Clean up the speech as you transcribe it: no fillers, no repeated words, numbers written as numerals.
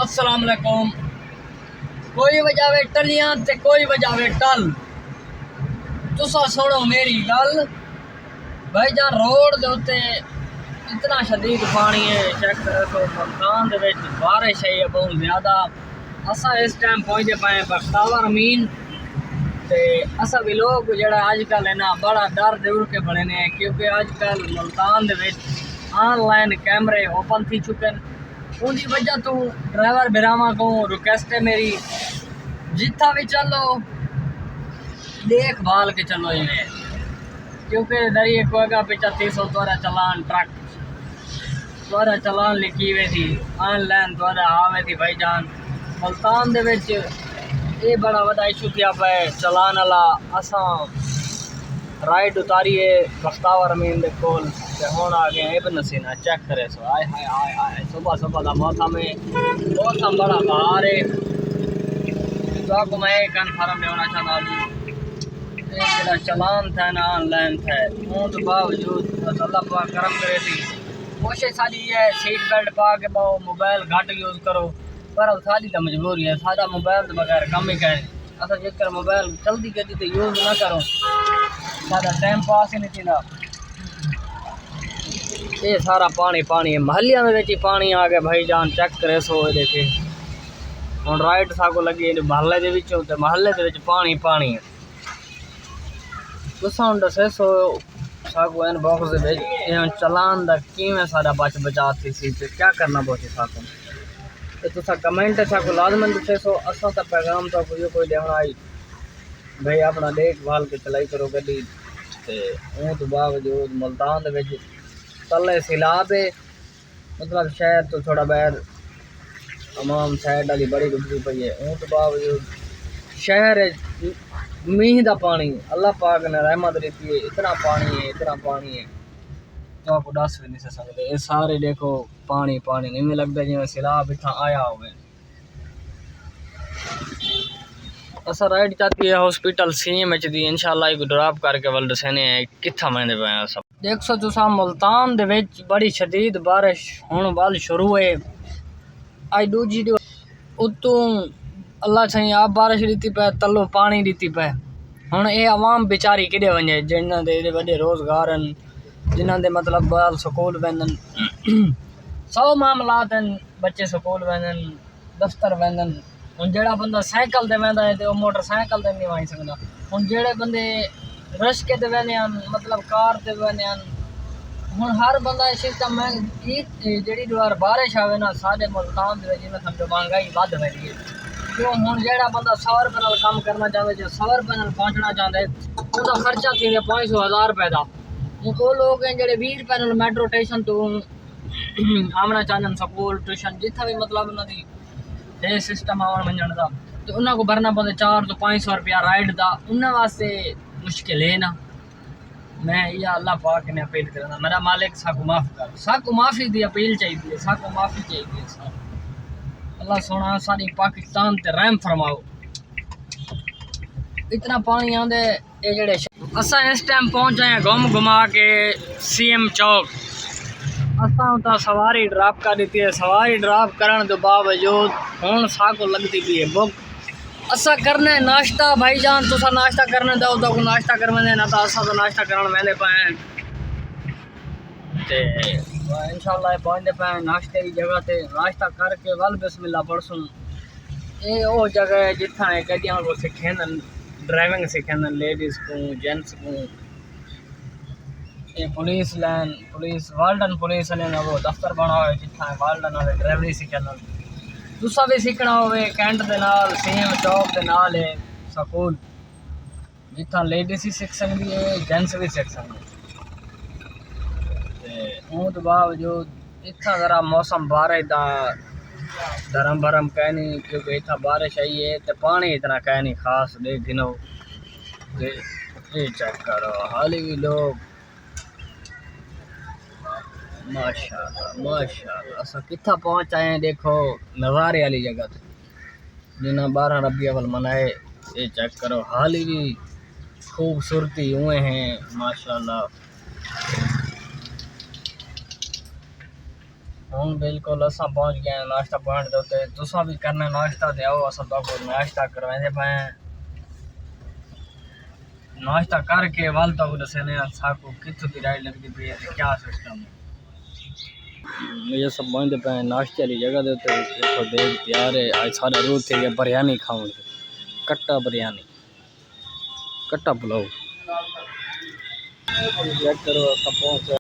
अस्सलाम वालेकुम। कोई बजावे टलियां ते कोई बजावे टल। तुसा सुनो मेरी गल। भाईजान रोड दे उत्ते इतना शदीद पानी है, चेक करो तो मुल्तान दे विच बारिश है बहुत ज़्यादा। असा इस टाइम पहुंचते पे बख्तावर अमीन ते असा भी लोग जेड़ा आजकल है ना बड़ा डर दूर के बने ने, क्योंकि आजकल मुल्तान दे विच ऑनलाइन कैमरे ओपन थी चुके हैं। उनकी वजह तो ड्राइवर बिरामा को रिक्वेस्ट है मेरी, जितना भी चलो देख भाल के चलो इन्हें, क्योंकि दरिए कोएगा पिछा 300 द्वारा चलान ट्रक द्वारा चलान लिखी हुई थी ऑनलाइन द्वारा आवे थी। भाईजान मुल्तान दे विच ये बड़ा बड़ा इशू किया पे चलान वाला। असा राइड उतारिए बख्तावर अमीन दे कोल ते हुण आ गए इब्न सीना। चेक करे सो आय हाय हाय हाय, सुबह सुबह का मौसम है, मौसम बड़ा बाहर है। तो आपको मैं कन्फर्म होना चाहता हूँ ये चलान था ना ऑनलाइन था, तो बावजूद अल्लाह पाक करम करे थी। कोशिश सारी है सीट बेल्ट पा के पाओ, मोबाइल घट यूज़ करो, पर सारी तो मजबूरी है, सारा मोबाइल के बगैर कम ही करें। असा जेकर मोबाइल चलती गड्डी तो यूज़ ना करो, सारा टाइम पास ही नहीं थी। ये सारा पानी पानी है, महलिया में ही पानी आ गया। भाईजान चेक करे सो देखे हम राइट साको लगी महल्ले के विचों ते महल्ले के विच पानी पानी है। तुसा हम दसे सो साको इन बॉक्स दे विच चलान दा किवें सारा बच बचा थी सी ते क्या करना पहुंचे साको, तो तुसा कमेंट साको लाजमन दसे सो। असा तो पैगाम तो कोई देना आई भाई अपना देखभाल के चलाई करो गड्डी ते। तो बावजूद मुल्तान दे विच तले सैलाब है, मतलब शहर तो थोड़ा बाहर तमाम साइड वाली बड़ी गुजरी पई है। तो बावजूद शहर मीह का पानी अल्लाह पाक ने रहमत दी है, इतना पानी है इतना पानी है तो आपको दस भी नहीं सकते। ये सारे देखो पानी पानी नहीं लगता जिवें सैलाब इतना आया होवे। असा राइड चाहती है हॉस्पिटल सीएम एच दी, इंशाल्लाह एक ड्रॉप करके वल दसने कित्था मैंने पाया सब। देख सो तुसा मुल्तान दे विच बड़ी शदीद बारिश हुण वाल शुरू है। अज दूजी उतों अल्लाह सही आप बारिश दी पे तलो पानी दी पे। हुण ये आवाम बेचारी किदे वने जिन्हां दे वड्डे रोजगार हैं, जिन्हां दे मतलब बाल स्कूल वेंदन 100 मामलात हैं, बच्चे स्कूल वेंदन दफ्तर वेंदन। हुण जेड़ा बंदा साइकिल ते वेंदा है ते ओ मोटरसाइकिल ते नहीं वाई सकदा। हुण जेड़े बंदे रश्के ते वेंदे हैं मतलब कार ते वेंदे हैं, हुण हर बंदा सिस्टम है कि जेड़ी बार बारिश आवे ना साडे मुल्तान दे जिवें समझो महंगाई वध वेंदी है। क्यों हुण जेड़ा बंदा 100 रुपए नाल काम करना चाहंदा जे 100 रुपए नाल पहुंचना चाहंदा है ओदा खर्चा थी 500,000 रुपए दा। वो लोग हैं जेड़े 20 रुपए नाल मेट्रो स्टेशन तो आमना चाहंदन स्कूल ट्यूशन जिथा भी मतलब उन्हां दी ये सिस्टम आवन वंजण दा, तो उन्हां को भरना पौंदा 400 तो 500 रुपया राइड दा। उन्हां वास्ते मुश्किल है ना। मैं या अल्लाह पाक ने अपील करना मेरा मालिक साको माफ़ कर, साको माफ़ी दी अपील चाहिए, साको माफ़ी चाहिए। अल्लाह सोना सारी पाकिस्तान ते रहम फरमाओ। इतना पानी आंदे ये जेड़े असा इस टाइम पहुंच आए घूम घुमा के सीएम चौक। असा तो सवारी ड्रॉप कर दी है, सवारी ड्रॉप करने के बावजूद हुण साको लगती पी है बुक। असा करना है नाश्ता। भाईजान तुसा नाश्ता करने दो तो नाश्ता करने ना, तो असा तो नाश्ता करने मेले पाए ते इंशाल्लाह पहुंचते पे नाश्ते की जगह ते। नाश्ता करके वल बिस्मिल्लाह पढ़सूं। ये वो जगह है जिथा गड्डियां को सिखेंदन, ड्राइविंग सिखेंदन लेडीज़ को जेंट्स को। ये police line police Walden police वाले वो दफ्तर बना हुआ है जिथा वाल्डन वाले ड्राइवरी सिखन। तुसा भी सीखना होवे कैंट दे नाल सीएम चौक दे नाल है स्कूल जिथा लेडीज ही सीख सकती है जेंट्स भी सीख सकते। तो बावजूद इतना ज़रा मौसम बारिश दा धर्म भरम कह नहीं, क्योंकि इतना बारिश आई है तो पानी इतना कह नहीं खास देख गिनो। ये चेक करो हाली भी लोग माशाल्लाह माशाल्लाह। असा कितना पहुंच आए हैं देखो नज़ारे वाली जगह जिन्हें 12 रबी अव्वल मनाए। ये चेक करो हाली भी खूबसूरती हुए हैं माशाल्लाह। ہوں بالکل اساں پہنچ گئے ہیں ناشتہ پوائنٹ دے تے تساں بھی کرنا ناشتہ تے آؤ اساں تو ناشتہ کروائیں پے ناشتہ کر کے ول تک دسنے ساکو کتھوں دی رائڈ لگدی پئی ہے کیا سسٹم ہے یہ سب پہنچتے پے ناشتے والی جگہ دے تے دیکھو دیکھ تیار ہے آج سارا روز تھے گیا بریانی کھاؤں گے کٹا بریانی کٹا پلاؤ چیک کرو سب پہنچ